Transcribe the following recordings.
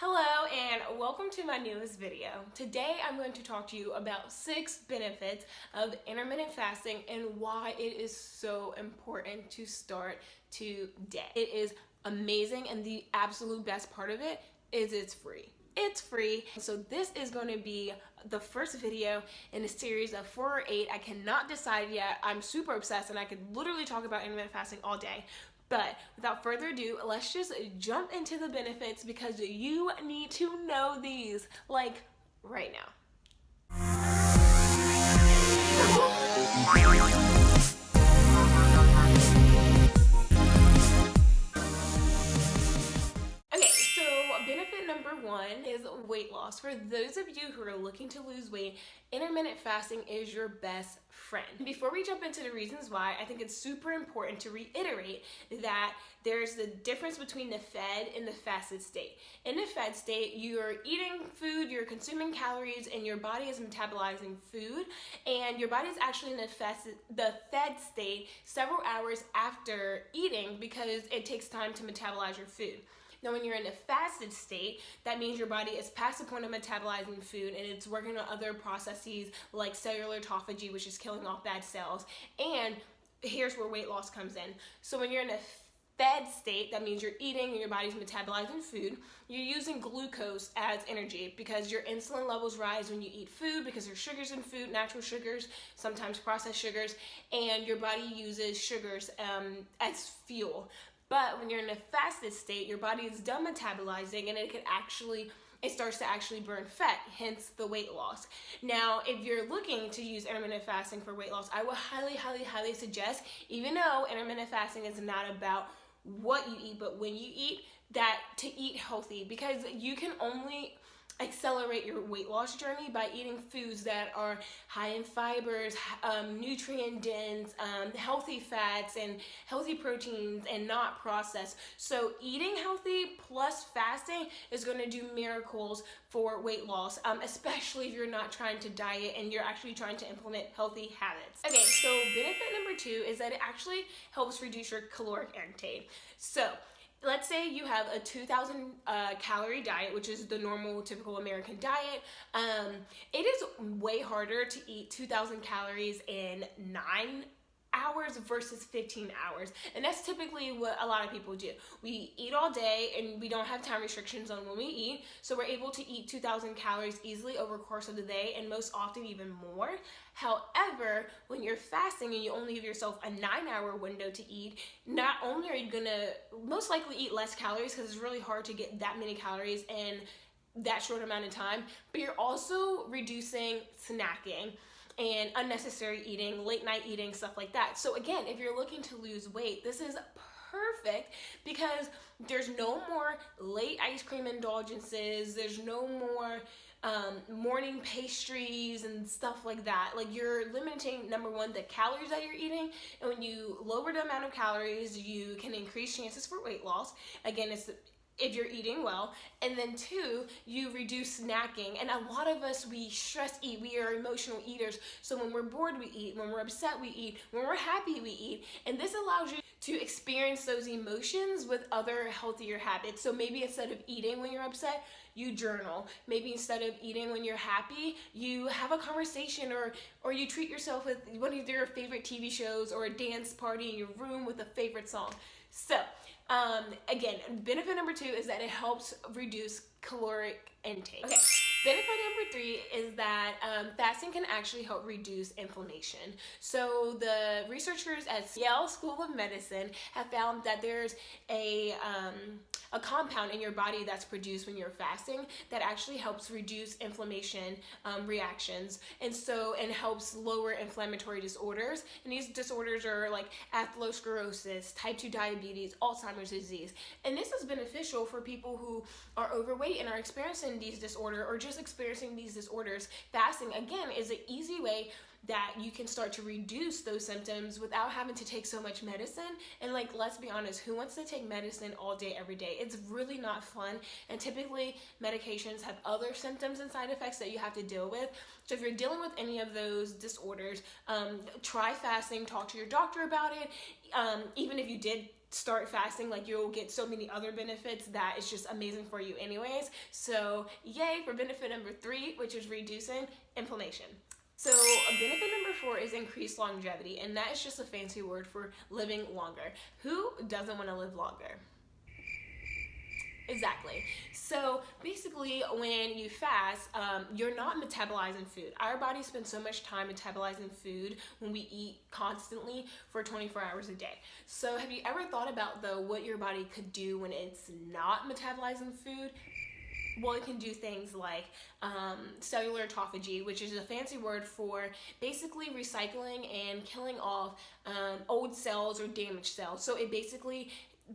Hello and welcome to my newest video. Today I'm going to talk to you about 6 benefits of intermittent fasting and why it is so important to start today. It is amazing, and the absolute best part of it is it's free. It's free. So this is going to be the first video in a series of 4 or 8. I cannot decide yet. I'm super obsessed and I could literally talk about intermittent fasting all day. But without further ado, let's just jump into the benefits because you need to know these, like, right now. Okay, so benefit number 1 is weight loss. For those of you who are looking to lose weight, intermittent fasting is your best friend. Before we jump into the reasons why, I think it's super important to reiterate that there's the difference between the fed and the fasted state. In the fed state, you're eating food, you're consuming calories, and your body is metabolizing food, and your body is actually in the fed state several hours after eating because it takes time to metabolize your food. Now, when you're in a fasted state, that means your body is past the point of metabolizing food and it's working on other processes like cellular autophagy, which is killing off bad cells. And here's where weight loss comes in. So when you're in a fed state, that means you're eating and your body's metabolizing food. You're using glucose as energy because your insulin levels rise when you eat food because there's sugars in food, natural sugars, sometimes processed sugars, and your body uses sugars as fuel. But when you're in a fasted state, your body is done metabolizing and it starts to actually burn fat, hence the weight loss. Now, if you're looking to use intermittent fasting for weight loss, I would highly suggest, even though intermittent fasting is not about what you eat, but when you eat, that to eat healthy, because you can only accelerate your weight loss journey by eating foods that are high in fibers, nutrient dense, healthy fats and healthy proteins, and not processed. So eating healthy plus fasting is going to do miracles for weight loss, especially if you're not trying to diet and you're actually trying to implement healthy habits. Okay, so benefit number 2 is that it actually helps reduce your caloric intake. So let's say you have a 2,000 calorie diet, which is the normal, typical American diet. It is way harder to eat 2,000 calories in 9 hours versus 15 hours. And that's typically what a lot of people do. We eat all day and we don't have time restrictions on when we eat. So we're able to eat 2,000 calories easily over the course of the day, and most often even more. However, when you're fasting and you only give yourself a 9-hour window to eat, not only are you gonna most likely eat less calories because it's really hard to get that many calories in that short amount of time, but you're also reducing snacking and unnecessary eating, late night eating, stuff like that. So again, if you're looking to lose weight, this is perfect because there's no more late ice cream indulgences, there's no more morning pastries and stuff like that. Like, you're limiting, number 1, the calories that you're eating, and when you lower the amount of calories, you can increase chances for weight loss. Again, it's if you're eating well. And then 2, you reduce snacking. And a lot of us, we stress eat. We are emotional eaters. So when we're bored, we eat. When we're upset, we eat. When we're happy, we eat. And this allows you to experience those emotions with other healthier habits. So maybe instead of eating when you're upset, you journal. Maybe instead of eating when you're happy, you have a conversation, or you treat yourself with one of your favorite TV shows or a dance party in your room with a favorite song. So again, benefit number 2 is that it helps reduce caloric intake. Okay, benefit number 3 is that fasting can actually help reduce inflammation. So the researchers at Yale School of Medicine have found that there's a compound in your body that's produced when you're fasting that actually helps reduce inflammation reactions, and helps lower inflammatory disorders. And these disorders are like atherosclerosis, type 2 diabetes, Alzheimer's disease. And this is beneficial for people who are overweight and are experiencing these disorders, or just experiencing these disorders. Fasting, again, is an easy way that you can start to reduce those symptoms without having to take so much medicine. And like, let's be honest, who wants to take medicine all day, every day? It's really not fun. And typically medications have other symptoms and side effects that you have to deal with. So if you're dealing with any of those disorders, try fasting, talk to your doctor about it. Even if you did start fasting, like you'll get so many other benefits that it's just amazing for you anyways. So yay for benefit number 3, which is reducing inflammation. So benefit number 4 is increased longevity, and that is just a fancy word for living longer. Who doesn't want to live longer? Exactly. So basically, when you fast, you're not metabolizing food. Our body spends so much time metabolizing food when we eat constantly for 24 hours a day. So have you ever thought about, though, what your body could do when it's not metabolizing food? Well, it can do things like cellular autophagy, which is a fancy word for basically recycling and killing off old cells or damaged cells. So it basically,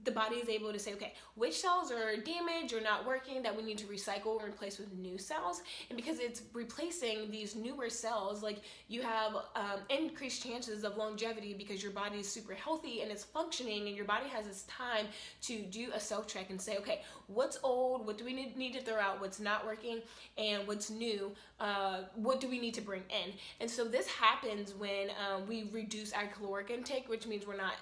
the body is able to say, okay, which cells are damaged or not working that we need to recycle and replace with new cells. And because it's replacing these newer cells, like you have increased chances of longevity because your body is super healthy and it's functioning, and your body has this time to do a self check and say, okay, what's old, what do we need to throw out, what's not working, and what's new, what do we need to bring in. And so this happens when we reduce our caloric intake, which means we're not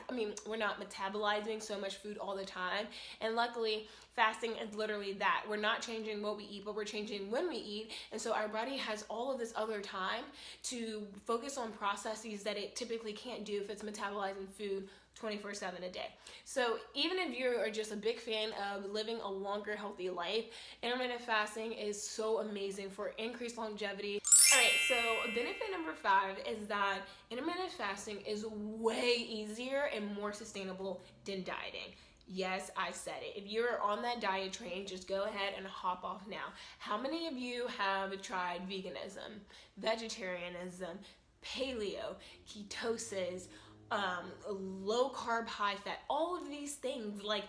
metabolizing so much food all the time. And luckily, fasting is literally that. We're not changing what we eat, but we're changing when we eat. And so our body has all of this other time to focus on processes that it typically can't do if it's metabolizing food 24/7 a day. So even if you are just a big fan of living a longer, healthy life, intermittent fasting is so amazing for increased longevity. All right, so benefit number 5 is that intermittent fasting is way easier and more sustainable than dieting. Yes, I said it. If you're on that diet train, just go ahead and hop off now. How many of you have tried veganism, vegetarianism, paleo, ketosis, low carb, high fat, all of these things, like,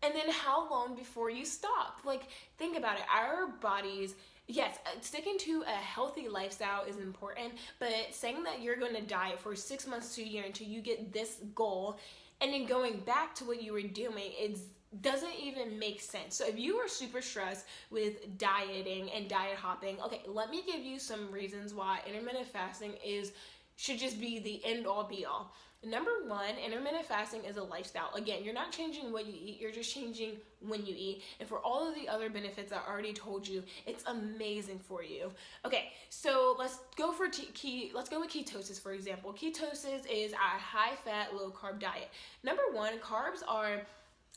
and then how long before you stop? Like, think about it. Our bodies, yes, sticking to a healthy lifestyle is important, but saying that you're going to diet for 6 months to a year until you get this goal, and then going back to what you were doing, it doesn't even make sense. So if you are super stressed with dieting and diet hopping, okay, let me give you some reasons why intermittent fasting should just be the end all be all. Number 1, intermittent fasting is a lifestyle. Again, you're not changing what you eat, you're just changing when you eat. And for all of the other benefits I already told you, it's amazing for you. Okay, so let's go with ketosis, for example. Ketosis is a high-fat, low-carb diet. Number 1, carbs are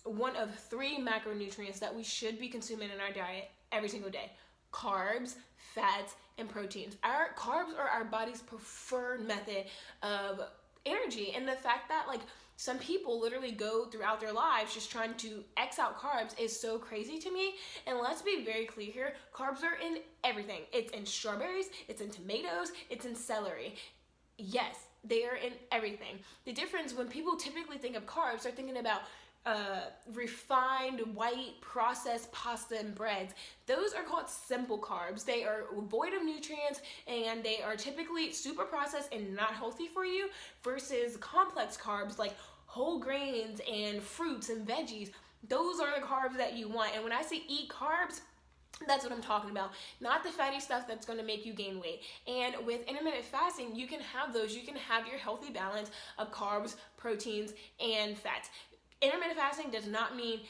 one of 3 macronutrients that we should be consuming in our diet every single day. Carbs, fats, and proteins. Our carbs are our body's preferred method of energy, and the fact that like some people literally go throughout their lives just trying to X out carbs is so crazy to me. And let's be very clear here, carbs are in everything. It's in strawberries, it's in tomatoes, it's in celery. Yes, they are in everything. The difference, when people typically think of carbs, they're thinking about refined white processed pasta and breads. Those are called simple carbs. They are void of nutrients and they are typically super processed and not healthy for you, versus complex carbs like whole grains and fruits and veggies. Those are the carbs that you want. And when I say eat carbs, that's what I'm talking about, not the fatty stuff that's going to make you gain weight. And with intermittent fasting, you can have those. You can have your healthy balance of carbs, proteins, and fats. Intermittent fasting does not mean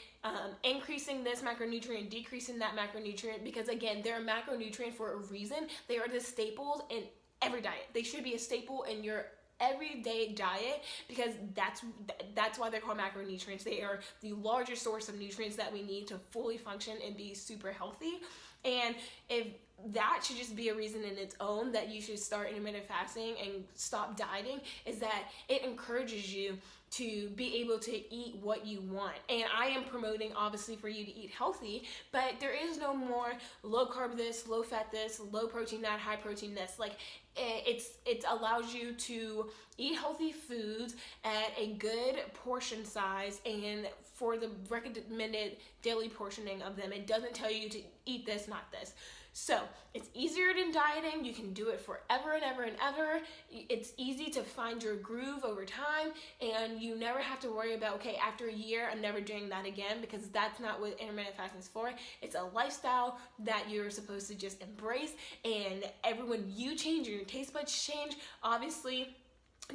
increasing this macronutrient, decreasing that macronutrient, because again, they're a macronutrient for a reason. They are the staples in every diet. They should be a staple in your everyday diet, because that's why they're called macronutrients. They are the largest source of nutrients that we need to fully function and be super healthy. And if that should just be a reason in its own that you should start intermittent fasting and stop dieting, is that it encourages you to be able to eat what you want. And I am promoting, obviously, for you to eat healthy, but there is no more low carb this, low fat this, low protein that, high protein this. Like, it allows you to eat healthy foods at a good portion size and for the recommended daily portioning of them. It doesn't tell you to eat this, not this. So it's easier than dieting. You can do it forever and ever and ever. It's easy to find your groove over time, and you never have to worry about, okay, after a year, I'm never doing that again, because that's not what intermittent fasting is for. It's a lifestyle that you're supposed to just embrace, and when you change and your taste buds change, obviously,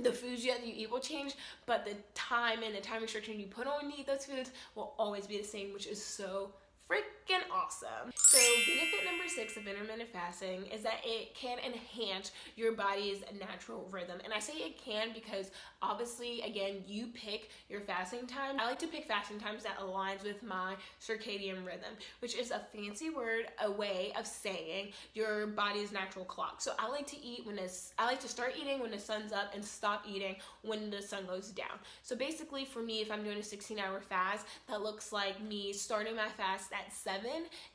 the foods that you eat will change, but the time and the time restriction you put on to eat those foods will always be the same, which is so freaking awesome. So benefit number 6 of intermittent fasting is that it can enhance your body's natural rhythm. And I say it can because obviously, again, you pick your fasting time. I like to pick fasting times that aligns with my circadian rhythm, which is a fancy word, a way of saying your body's natural clock. So I like to start eating when the sun's up and stop eating when the sun goes down. So basically for me, if I'm doing a 16-hour fast, that looks like me starting my fast at 7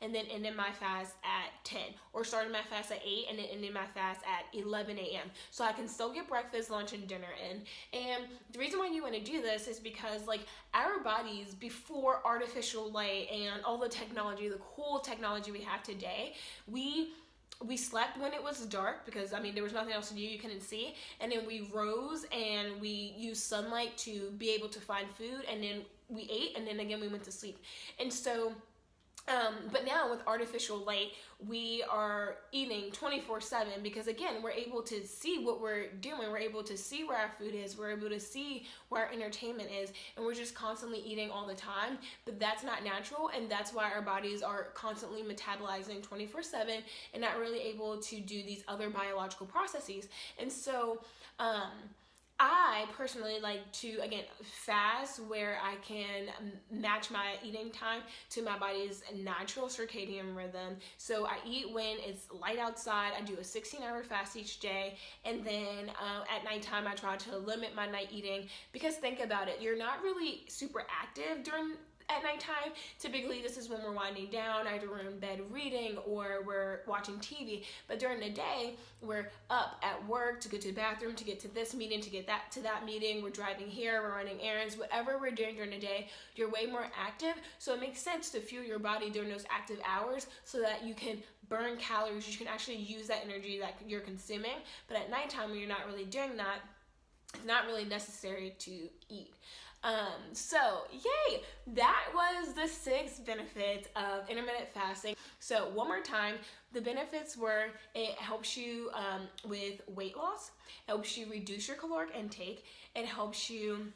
and then ending my fast at 10, or starting my fast at 8 and then ending my fast at 11 a.m. So I can still get breakfast, lunch, and dinner in. And the reason why you want to do this is because like our bodies before artificial light and all the technology, the cool technology we have today, we slept when it was dark because, I mean, there was nothing else to do, you couldn't see. And then we rose and we used sunlight to be able to find food. And then we ate, and then again we went to sleep. And so, but now with artificial light, we are eating 24/7 because again, we're able to see what we're doing. We're able to see where our food is. We're able to see where our entertainment is, and we're just constantly eating all the time. But that's not natural, and that's why our bodies are constantly metabolizing 24/7 and not really able to do these other biological processes. And so, I personally like to, again, fast where I can match my eating time to my body's natural circadian rhythm. So I eat when it's light outside. I do a 16-hour fast each day. And then at nighttime, I try to limit my night eating because think about it. You're not really super active at nighttime. Typically, this is when we're winding down, either we're in bed reading or we're watching TV. But during the day, we're up at work to go to the bathroom, to get to this meeting, to get to that meeting. We're driving here, we're running errands, whatever we're doing during the day, you're way more active. So it makes sense to fuel your body during those active hours so that you can burn calories. You can actually use that energy that you're consuming. But at nighttime, when you're not really doing that, it's not really necessary to eat. So yay, that was the 6 benefits of intermittent fasting. So one more time, the benefits were it helps you with weight loss, helps you reduce your caloric intake, it helps you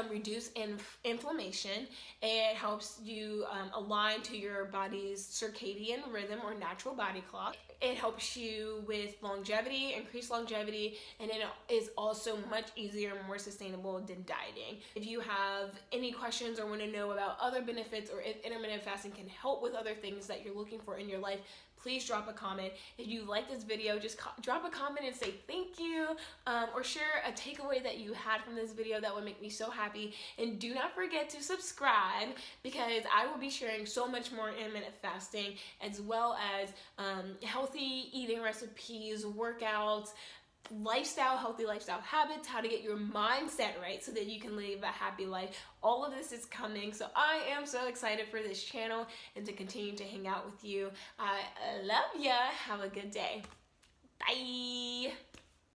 reduce inflammation, it helps you align to your body's circadian rhythm or natural body clock. It helps you with longevity, increased longevity, and it is also much easier and more sustainable than dieting. If you have any questions or want to know about other benefits or if intermittent fasting can help with other things that you're looking for in your life, please drop a comment. If you like this video, just drop a comment and say thank you, or share a takeaway that you had from this video. That would make me so happy. And do not forget to subscribe because I will be sharing so much more intermittent fasting as well as healthy eating recipes, workouts, healthy lifestyle habits, how to get your mindset right so that you can live a happy life. All of this is coming, so I am so excited for this channel and to continue to hang out with you. I love ya. Have a good day. Bye.